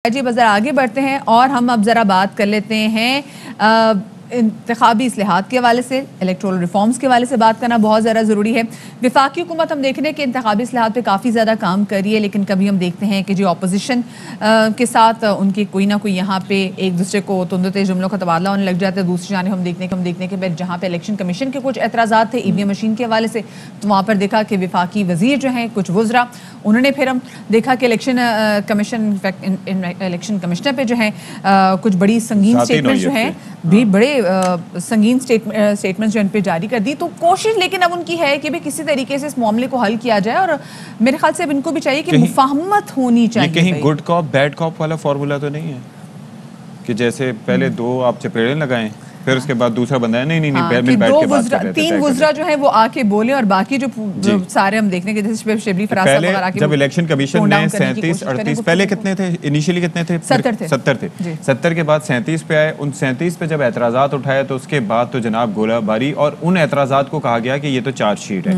جی بس ذرا آگے بڑھتے ہیں اور ہم اب ذرا بات کر لیتے ہیں انتخابی اصلاحات کے حوالے سے، الیکٹورل ریفارمز کے حوالے سے بات کرنا بہت زیادہ ضروری ہے۔ وفاقی حکومت ہم دیکھ رہے ہیں کہ انتخابی اصلاحات پہ کافی زیادہ کام کر رہی ہے، لیکن کبھی ہم دیکھتے ہیں کہ جو اپوزیشن کے ساتھ ان کی کوئی نہ کوئی یہاں پہ ایک دوسرے کو تندتے جملوں کا تبادلہ ہونے لگ جاتا ہے۔ دوسری جانب ہم دیکھنے کے بعد جہاں پہ الیکشن کمیشن کے کچھ اعتراضات تھے ای وی ایم مشین کے حوالے سے، تو وہاں پر دیکھا کہ وفاقی وزیر جو ہیں کچھ وزراء انہوں نے پھر ہم دیکھا کہ الیکشن کمشنر پہ جو ہیں کچھ بڑی سنگین سٹیٹمنٹ جو ہیں بھی بڑے سنگین سٹیٹمنٹس جو ان پہ جاری کر دی۔ تو کوشش لیکن اب ان کی ہے کہ بھی کسی طریقے سے اس معاملے کو حل کیا جائے، اور میرے خیال سے اب ان کو بھی چاہیے کہ مفاہمت ہونی چاہیے۔ یہ کہیں گڈ کاپ بیڈ کاپ والا فارمولا تو نہیں ہے کہ جیسے پہلے دو آپ چپیڑے لگائیں پھر اس کے بعد دوسرا بندہ ہے نہیں بیٹھ کے بات کر رہے تھے، تین وزراء جو ہیں وہ آ کے بولے اور باقی جو سارے ہم دیکھنے کے جیسے شبلی فراز صاحب وغیرہ کے جب الیکشن کمیشن نے 37 38 پہلے کتنے تھے انیشلی کتنے تھے 70 تھے 70 کے بعد 37 پہ آئے، ان 37 پہ جب اعتراضات اٹھائے تو اس کے بعد تو جناب گولہ باری، اور ان اعتراضات کو کہا گیا کہ یہ تو چارج شیٹ ہے۔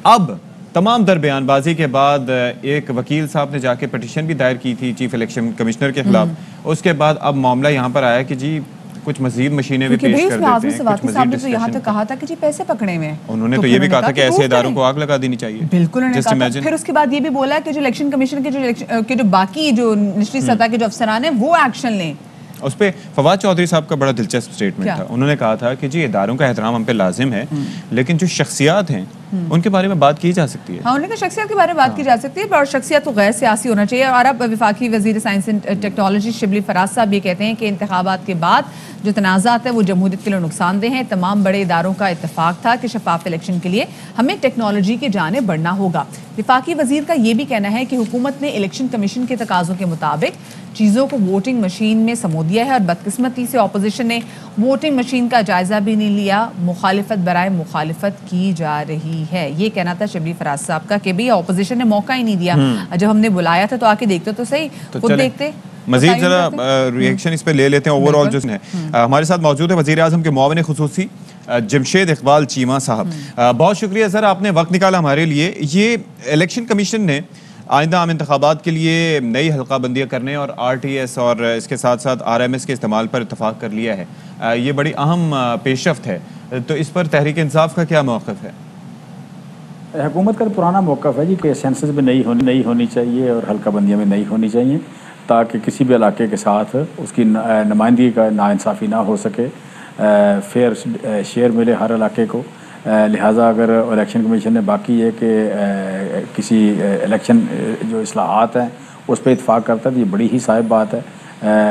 اب تمام در بیان بازی کے بعد ایک وکیل صاحب نے جا کے پٹیشن بھی دائر کی تھی چیف الیکشن کمشنر کے خلاف، اس کے بعد اب معاملہ یہاں پر آیا کہ جی کچھ مزید مشینیں بھی پیش کر دیتے ہیں، کچھ مزید ڈسکشن۔ یہاں تک کہا تھا کہ جی پیسے پکڑے ہوئے ہیں، انہوں نے تو یہ بھی کہا تھا کہ ایسے اداروں کو آگ لگا دینی چاہیے۔ بالکل انہوں نے کہا تھا۔ پھر اس کے بعد یہ بھی بولا کہ جو الیکشن کمیشن کے جو باقی جو نچلی سطح کے جو افسران ہیں وہ ایکشن لیں۔ اس پہ فواد چودھری صاحب کا بڑا دلچسپ سٹیٹمنٹ تھا، انہوں نے کہا تھا کہ جی اداروں کا احترام ہم پہ لازم ہے، لیکن جو شخصیات ہیں ان کے بارے میں بات کی جا سکتی ہے۔ ہاں، انہوں نے کہا شخصیات کے بارے میں بات کی جا سکتی ہے، اور شخصیت تو غیر سیاسی ہونا چاہیے۔ اور اب وفاقی وزیر science and technology Shibli Faraz صاحب یہ کہتے ہیں کہ انتخابات کے بعد جو تنازعات ہیں وہ جمہوریت کے لیے نقصان دہ ہیں۔ تمام بڑے اداروں کا اتفاق تھا کہ شفاف الیکشن کے لیے ہمیں ٹیکنالوجی کی جانب بڑھنا ہوگا۔ وفاقی وزیر کا یہ بھی کہنا ہے کہ حکومت نے الیکشن کمیشن کے تقاضوں کے مطابق چیزوں کو ووٹنگ مشین میں سمو دیا ہے، اور بدقسمتی سے اپوزیشن نے ووٹنگ مشین کا جائزہ بھی نہیں لیا، مخالفت برائے مخالفت کی جا رہی ہے۔ یہ کہنا تھا شبلی فراز صاحب کا کہ بھی اپوزیشن نے موقع ہی نہیں دیا، جب ہم نے بلایا تھا تو آ کے دیکھتے تو صحیح، خود دیکھتے۔ مزید ذرا ریئیکشن اس پہ لے لیتے ہیں اوور آل جو ہے۔ ہمارے ساتھ موجود ہے وزیر اعظم کے معاون خصوصی جمشید اقبال چیمہ صاحب، بہت شکریہ سر آپ نے وقت نکالا ہمارے لیے۔ یہ الیکشن کمیشن نے آئندہ عام انتخابات کے لیے نئی حلقہ بندیاں کرنے اور آر ٹی ایس اور اس کے ساتھ ساتھ آر ایم ایس کے استعمال پر اتفاق کر لیا ہے، یہ بڑی اہم پیش رفت ہے، تو اس پر تحریک انصاف کا کیا موقف ہے؟ حکومت کا پرانا موقف ہے جی کہ سینسس میں نہیں ہونی چاہیے اور حلقہ بندیاں میں نہیں ہونی چاہیے، تاکہ کسی بھی علاقے کے ساتھ اس کی نمائندگی کا ناانصافی نہ ہو سکے، فیئر شیئر ملے ہر علاقے کو۔ لہٰذا اگر الیکشن کمیشن نے باقی ہے کہ کسی الیکشن جو اصلاحات ہیں اس پہ اتفاق کرتا ہے تو یہ بڑی ہی صائب بات ہے۔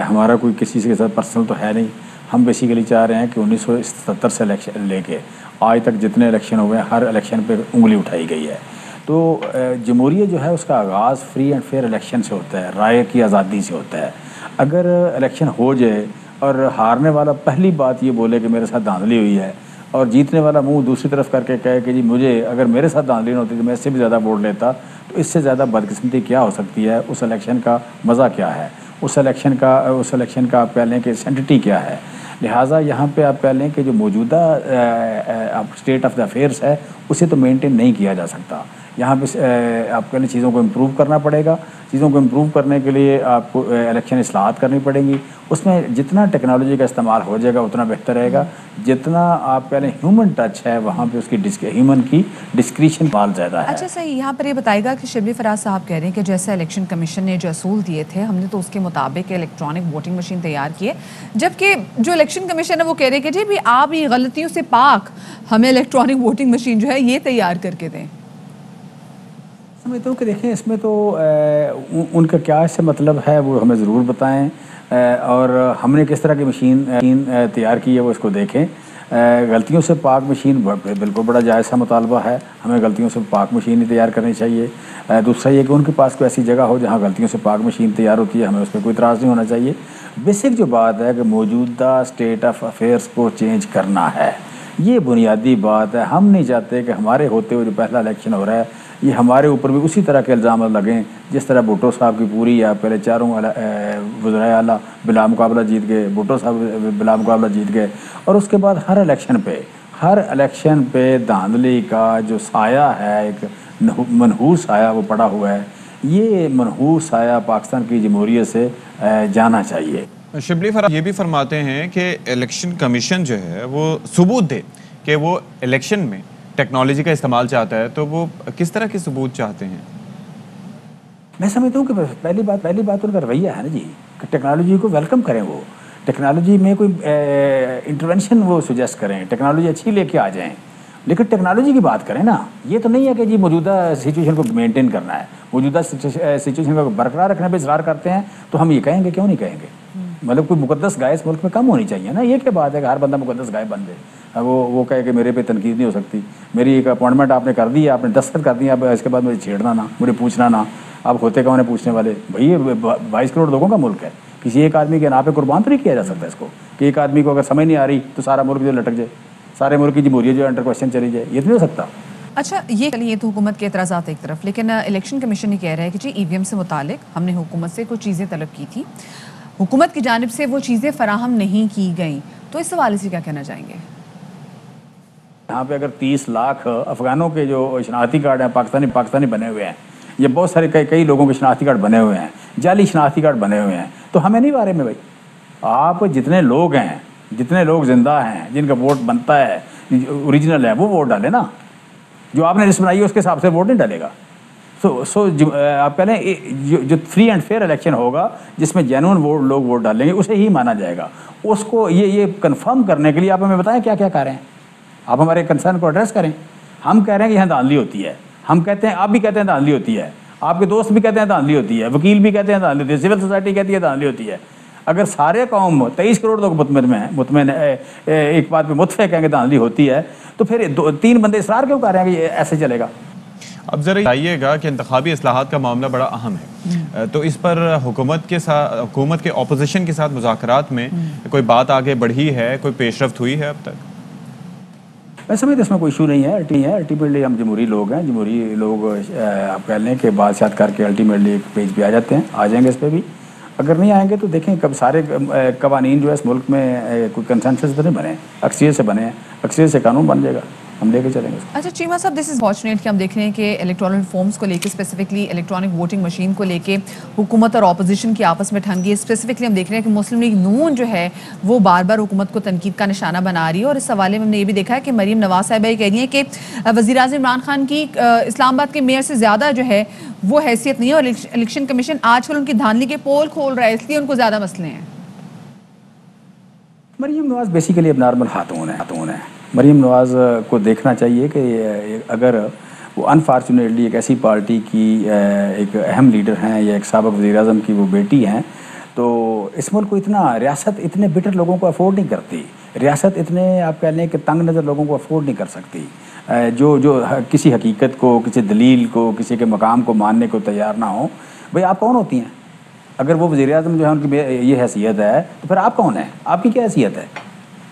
ہمارا کوئی کسی کے ساتھ پرسنل تو ہے نہیں، ہم بیسیکلی چاہ رہے ہیں کہ 1977 سے الیکشن لے کے آج تک جتنے الیکشن ہوئے ہیں ہر الیکشن پہ انگلی اٹھائی گئی ہے۔ تو جمہوریت جو ہے اس کا آغاز فری اینڈ فیئر الیکشن سے ہوتا ہے، رائے کی آزادی سے ہوتا ہے۔ اگر الیکشن ہو جائے اور ہارنے والا پہلی بات یہ بولے کہ میرے ساتھ دھاندلی ہوئی ہے، اور جیتنے والا منہ دوسری طرف کر کے کہے کہ جی مجھے اگر میرے ساتھ دھاندلی نہ ہوتی تو میں اس سے بھی زیادہ ووٹ لیتا، تو اس سے زیادہ بدقسمتی کیا ہو سکتی ہے؟ اس الیکشن کا مزہ کیا ہے؟ اس الیکشن کا آپ کہہ لیں کہ سینٹیٹی کیا ہے؟ لہٰذا یہاں پہ آپ کہہ لیں کہ جو موجودہ اسٹیٹ آف دا افیئرس ہے اسے تو مینٹین نہیں کیا جا سکتا۔ یہاں پہ آپ کہہ لیں چیزوں کو امپروو کرنا پڑے گا۔ چیزوں کو امپروو کرنے کے لیے آپ کو الیکشن اصلاحات کرنی پڑیں گی، اس میں جتنا ٹیکنالوجی کا استعمال ہو جائے گا اتنا بہتر رہے گا۔ جتنا آپ کہہ لیں ہیومن ٹچ ہے وہاں پہ اس کی ہیومن کی ڈسکریشن بال زیادہ ہے۔ اچھا صحیح، یہاں پر یہ بتائے گا کہ شبلی فراز صاحب کہہ رہے ہیں کہ جیسا الیکشن کمیشن نے جو اصول دیے تھے ہم نے تو اس کے مطابق الیکٹرانک ووٹنگ مشین تیار کیے، جبکہ جو الیکشن کمیشن ہے وہ کہہ رہے ہیں کہ جی بھی آپ یہ غلطیوں سے پاک ہمیں الیکٹرانک ووٹنگ مشین جو ہے یہ تیار کر کے دیں۔ سمجھتا ہوں کہ دیکھیں اس میں تو ان کا کیا اس سے مطلب ہے وہ ہمیں ضرور بتائیں، اور ہم نے کس طرح کی مشین تیار کی ہے وہ اس کو دیکھیں۔ غلطیوں سے پاک مشین بالکل بڑا جائز سا مطالبہ ہے، ہمیں غلطیوں سے پاک مشین ہی تیار کرنی چاہیے۔ دوسرا یہ کہ ان کے پاس کوئی ایسی جگہ ہو جہاں غلطیوں سے پاک مشین تیار ہوتی ہے، ہمیں اس پہ کوئی اعتراض نہیں ہونا چاہیے۔ بیسک جو بات ہے کہ موجودہ اسٹیٹ آف افیئرس کو چینج کرنا ہے، یہ بنیادی بات ہے۔ ہم نہیں چاہتے کہ ہمارے ہوتے ہوئے جو پہلا الیکشن ہو رہا ہے یہ ہمارے اوپر بھی اسی طرح کے الزامات لگیں جس طرح بھٹو صاحب کی پوری یا پہلے چاروں وزرائے اعلیٰ بلا مقابلہ جیت گئے، بھٹو صاحب بلا مقابلہ جیت گئے، اور اس کے بعد ہر الیکشن پہ دھاندلی کا جو سایہ ہے، ایک منحوس سایہ وہ پڑا ہوا ہے۔ یہ منحوس سایہ پاکستان کی جمہوریت سے जाना चाहिए। शिबली फराज ये भी फरमाते हैं कि इलेक्शन कमीशन जो है वो सबूत दे कि वो इलेक्शन में टेक्नोलॉजी का इस्तेमाल चाहता है, तो वो किस तरह के सबूत चाहते हैं? मैं समझता हूँ कि पहली बात उनका रवैया है ना जी, कि टेक्नोलॉजी को वेलकम करें, वो टेक्नोलॉजी में कोई इंटरवेंशन वो सुजेस्ट करें, टेक्नोलॉजी अच्छी लेके आ जाएं, लेकिन टेक्नोलॉजी की बात करें ना। ये तो नहीं है कि जी मौजूदा सिचुएशन को मेंटेन करना है, मौजूदा सिचुएशन को बरकरार रखने पर इसरार करते हैं, तो हम ये कहेंगे, क्यों नहीं कहेंगे? मतलब कोई मुकद्दस गाय इस मुल्क में कम होनी चाहिए ना। ये क्या बात है कि हर बंदा मुकद्दस गाय बन जाए, वो कहे कि मेरे पे तनकीद नहीं हो सकती, मेरी एक अपॉइंटमेंट आपने कर दी, आपने दस्तखत कर दिया, अब इसके बाद मुझे छेड़ना ना, मुझे पूछना ना। आप होते कौन है पूछने वाले? भाई ये 22 करोड़ लोगों का मुल्क है, किसी एक आदमी के नाम पे कुर्बान तो नहीं किया जा सकता इसको, कि एक आदमी को अगर समझ नहीं आ रही तो सारा मुल्क जो लटक जाए, सारे मुल्क की जमहूरियत जो अंडर क्वेश्चन चली जाए, ये तो नहीं हो सकता। अच्छा, ये तो हुकूमत के एतराज़ात एक तरफ, लेकिन इलेक्शन कमीशन ये कह रहा है कि जी ईवीएम से मुतालिक हमने हुकूमत से कुछ चीज़ें तलब की थी, हुकूमत की जानिब से वो चीज़ें फराहम नहीं की गई, तो इस हवाले से क्या कहना चाहेंगे? यहाँ पे अगर 30 लाख अफगानों के जो शनाख्ती कार्ड हैं पाकिस्तानी बने हुए हैं, ये बहुत सारे कई लोगों के शनाख्ती कार्ड बने हुए हैं, जाली शनाख्ती कार्ड बने हुए हैं, तो हमें नहीं बारे में भाई। आप जितने लोग हैं, जितने लोग जिंदा हैं, जिनका वोट बनता है, ओरिजिनल है, वो वोट डाले ना। जो आपने लिस्ट बनाई है उसके हिसाब से वोट नहीं डालेगा। आप कह लें जो फ्री एंड फेयर इलेक्शन होगा, जिसमें जेन्युइन लोग वोट डालेंगे, उसे ही माना जाएगा। उसको ये कंफर्म करने के लिए आप हमें बताएं क्या क्या कर रहे हैं, आप हमारे कंसर्न को एड्रेस करें। हम कह रहे हैं कि यहाँ धांधली होती है, हम कहते हैं, आप भी कहते हैं धांधली होती है, आपके दोस्त भी कहते हैं धांधली होती है, वकील भी कहते हैं धांधली होती है, सिविल सोसाइटी कहती है धांधली होती है। अगर सारे कौम 23 करोड़ लोग मुतमईन एक बात पे मुतफिक हैं कि धांधली होती है, तो फिर 2-3 बंदे इसरार क्यों कर रहे हैं कि ये ऐसे चलेगा? अब ज़रा बताइएगा कि इंतखाबी इस्लाहात का मामला बड़ा अहम है, तो इस पर हुकूमत के अपोजिशन के साथ मुज़ाकरात में कोई बात आगे बढ़ी है, कोई पेशरफ्त हुई है अब तक? मैं समझता इसमें कोई इशू नहीं है। अल्टीमेटली हम जमहूरी लोग हैं, जमहूरी लोग आप कह लें कि बात करके अल्टीमेटली एक पेज पे आ जाते हैं, आ जाएंगे इस पर भी। अगर नहीं आएंगे तो देखें कब सारे कवानीन जो है इस मुल्क में कोई कंसेंसस तो नहीं बने, अक्सरियत से बने हैं, अक्सरियत से कानून बन जाएगा, हम लेके चलेंगे। अच्छा चीमा साहब, दिस इज़ फॉर्चुनेट कि हम देख रहे हैं कि इलेक्ट्रॉनिक फॉर्म्स को लेके, स्पेसिफिकली इलेक्ट्रॉनिक वोटिंग मशीन को लेके हुकूमत और अपोजिशन की आपस में ठंगी है। स्पेसिफिकली हम देख रहे हैं कि मुस्लिम लीग नून जो है वो बार बार हुकूमत को तनकीद का निशाना बना रही है, और इस हवाले में हमने ये भी देखा है कि मरीम नवाज साहिबा ये कह रही हैं कि वज़ीर-ए-आज़म इमरान खान की इस्लामाबाद के मेयर से ज़्यादा जो है वो हैसियत नहीं है, और इलेक्शन कमीशन आजकल उनकी धांधली के पोल खोल रहा है, इसलिए उनको ज़्यादा मसले हैं। मरीम नवाज बेसिकली अब नॉर्मल खातून है। मरीम नवाज को देखना चाहिए कि अगर वो अनफॉर्चुनेटली एक ऐसी पार्टी की एक अहम लीडर हैं या एक साबिक़ वज़ीर-ए-आज़म की वो बेटी हैं, तो इस मुल्क को रियासत इतने बिटर लोगों को अफोर्ड नहीं करती, रियासत इतने आप कह लें कि तंग नज़र लोगों को अफोर्ड नहीं कर सकती, जो किसी हकीकत को, किसी दलील को, किसी के मकाम को मानने को तैयार ना हो। भाई आप कौन होती हैं? अगर वो वज़ीर-ए-आज़म जो है उनकी ये हैसियत है, तो फिर आप कौन हैं? आपकी क्या हैसियत है?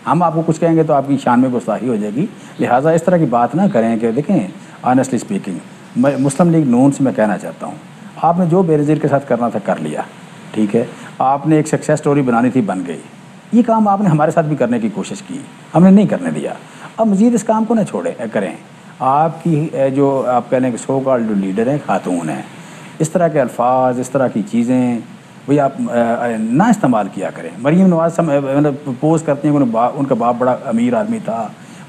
हम आपको कुछ कहेंगे तो आपकी शान में गुस्ताखी हो जाएगी। लिहाजा इस तरह की बात ना करें कि देखें, ऑनेस्टली स्पीकिंग, मैं मुस्लिम लीग नून से मैं कहना चाहता हूँ, आपने जो बेनज़ीर के साथ करना था कर लिया, ठीक है। आपने एक सक्सेस स्टोरी बनानी थी, बन गई। ये काम आपने हमारे साथ भी करने की कोशिश की, हमने नहीं करने दिया। अब मज़ीद इस काम को ना करें। आपकी जो आप कह लें कि सो कॉल्ड जो लीडर हैं, खातून हैं, इस तरह के अल्फाज, इस तरह की चीज़ें भाई आप ना इस्तेमाल किया करें। मरीम नवाज मतलब पोस्ट करती हैं उनका बाप बड़ा अमीर आदमी था,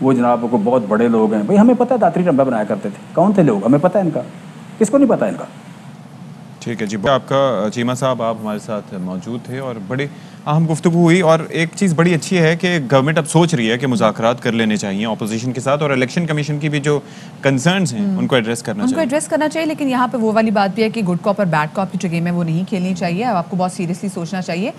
वो जनाब को बहुत बड़े लोग हैं। भाई हमें पता है दातरी टंबा बनाया करते थे, कौन थे लोग, हमें पता है इनका, किसको नहीं पता इनका। ठीक है जी, आपका चीमा साहब आप हमारे साथ मौजूद थे और बड़ी अहम गुफ्तगू हुई, और एक चीज़ बड़ी अच्छी है कि गवर्नमेंट अब सोच रही है कि मुज़ाकरात कर लेने चाहिए अपोजिशन के साथ, और इलेक्शन कमीशन की भी जो कंसर्न्स हैं उनको एड्रेस करना चाहिए। लेकिन यहाँ पे वो वाली बात भी है कि गुड कॉप और बैड कॉप की जो गेम है वो नहीं खेलनी चाहिए। अब आपको बहुत सीरियसली सोचना चाहिए,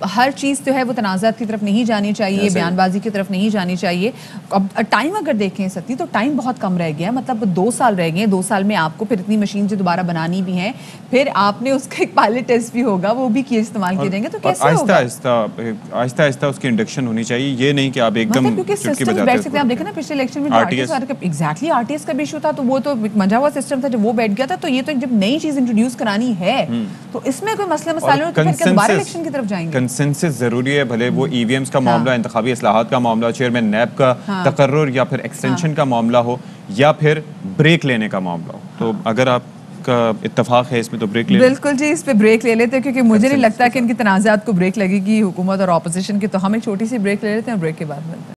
हर चीज़ जो है वो तनाज़ात की तरफ नहीं जानी चाहिए, बयानबाजी की तरफ नहीं जानी चाहिए। अब टाइम अगर देखें सती, तो टाइम बहुत कम रह गया है, मतलब 2 साल रह गए। 2 साल में आपको फिर इतनी मशीन से दोबारा बनानी भी है, फिर आपने उसका एक पायलट टेस्ट भी होगा, वो भी इस्तेमाल किए जाएंगे, तो कैसे आहिस्ता आहिस्ता उसकी इंडक्शन होनी चाहिए। ये नहीं कि आप एकदम चुटकी बजाते हैं। आप देखें ना पिछले इलेक्शन में एग्जैक्टली आरटीएस का भी इशू था, तो वो तो मंझा हुआ सिस्टम था, जब वो बैठ गया था। तो ये तो जब नई चीज इंट्रोड्यूस करानी है तो इसमें कोई मसले मसाले हो तो फिर दोबारा इलेक्शन की तरफ जाएंगे। कंसेंसस जरूरी है, भले वो ईवीएम्स का मामला, इंतखाबी इस्लाहात का मामला, चेयरमैन नैब का तकर्रुर या फिर एक्सटेंशन का मामला हो, या फिर ब्रेक लेने का मामला हो। तो अगर आप کا اتفاق ہے اس میں تو بریک لے بالکل جی اس پہ بریک لے لیتے ہیں کیونکہ مجھے نہیں لگتا کہ ان کی تنازعات کو بریک لگے گی حکومت اور اپوزیشن کی. تو ہم ایک چھوٹی سی بریک لے لیتے ہیں, بریک کے بعد ملتے ہیں.